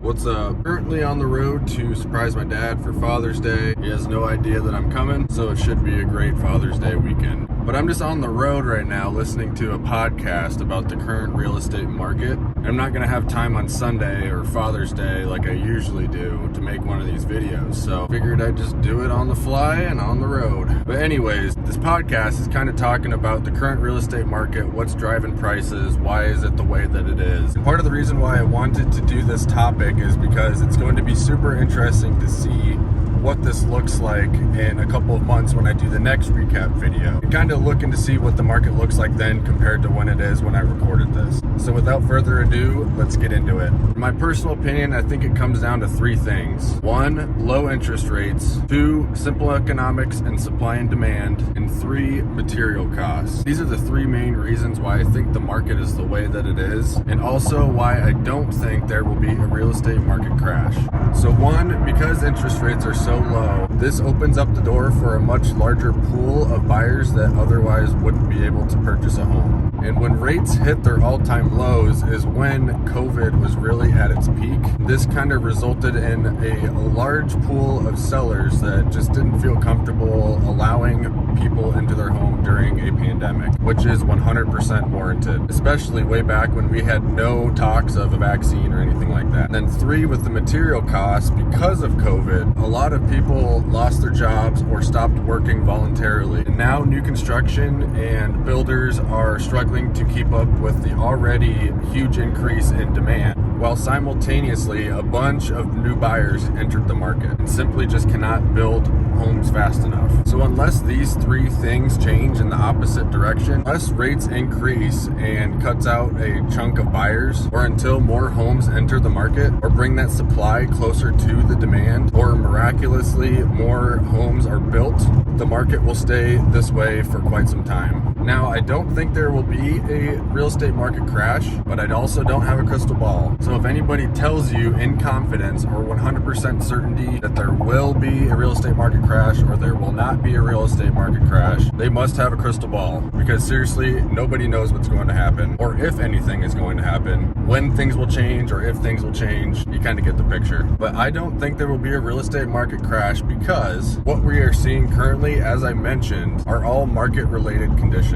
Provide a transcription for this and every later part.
What's up? Currently on the road to surprise my dad for Father's Day. He has no idea that I'm coming, so it should be a great Father's Day weekend. But I'm just on the road right now listening to a podcast about the current real estate market. I'm not gonna have time on Sunday or Father's Day like I usually do to make one of these videos, so figured I'd just do it on the fly and on the road. But anyways, this podcast is kind of talking about the current real estate market, what's driving prices, why is it the way that it is. And part of the reason why I wanted to do this topic is because it's going to be super interesting to see what this looks like in a couple of months when I do the next recap video. And kind of looking to see what the market looks like then compared to when it is when I recorded this. So without further ado, let's get into it. In my personal opinion, I think it comes down to three things. 1, low interest rates. 2, simple economics and supply and demand. And 3, material costs. These are the three main reasons why I think the market is the way that it is, and also why I don't think there will be a real estate market crash. So 1, because interest rates are so low, this opens up the door for a much larger pool of buyers that otherwise wouldn't be able to purchase a home. And when rates hit their all-time lows is when COVID was really at its peak. This kind of resulted in a large pool of sellers that just didn't feel comfortable allowing people into their home during a pandemic, which is 100% warranted, especially way back when we had no talks of a vaccine or anything like that. And then 3, with the material costs, because of COVID, a lot of people lost their jobs or stopped working voluntarily. And now new construction and builders are struggling to keep up with the already huge increase in demand, while simultaneously a bunch of new buyers entered the market and simply just cannot build homes fast enough. So unless these three things change in the opposite direction, unless rates increase and cuts out a chunk of buyers, or until more homes enter the market or bring that supply closer to the demand, or miraculously more homes are built, the market will stay this way for quite some time. Now, I don't think there will be a real estate market crash, but I also don't have a crystal ball. So if anybody tells you in confidence or 100% certainty that there will be a real estate market crash or there will not be a real estate market crash, they must have a crystal ball, because seriously, nobody knows what's going to happen or if anything is going to happen, when things will change or if things will change. You kind of get the picture. But I don't think there will be a real estate market crash, because what we are seeing currently, as I mentioned, are all market related conditions.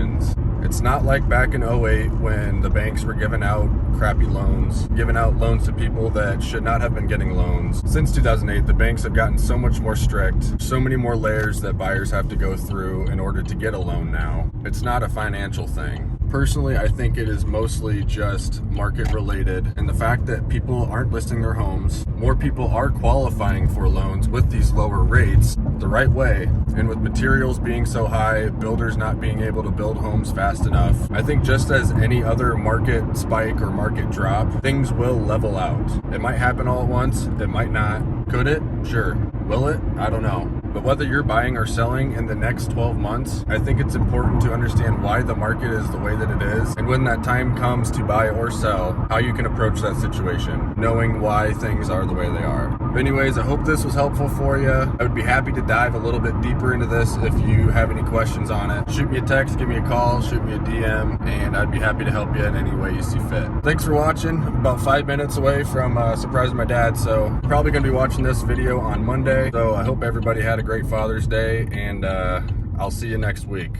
It's not like back in 2008 when the banks were giving out crappy loans, giving out loans to people that should not have been getting loans. Since 2008, the banks have gotten so much more strict, so many more layers that buyers have to go through in order to get a loan now. It's not a financial thing. Personally, I think it is mostly just market related, and the fact that people aren't listing their homes, more people are qualifying for loans with these lower rates the right way, and with materials being so high, builders not being able to build homes fast enough. I think just as any other market spike or market drop, things will level out. It might happen all at once, it might not. Could it? Sure. Will it? I don't know. But whether you're buying or selling in the next 12 months, I think it's important to understand why the market is the way that it is, and when that time comes to buy or sell, how you can approach that situation, knowing why things are the way they are. But anyways, I hope this was helpful for you. I would be happy to dive a little bit deeper into this if you have any questions on it. Shoot me a text, give me a call, shoot me a DM, and I'd be happy to help you in any way you see fit. Thanks for watching. I'm about 5 minutes away from surprising my dad, so probably going to be watching this video on Monday. So I hope everybody had a great Father's Day, and I'll see you next week.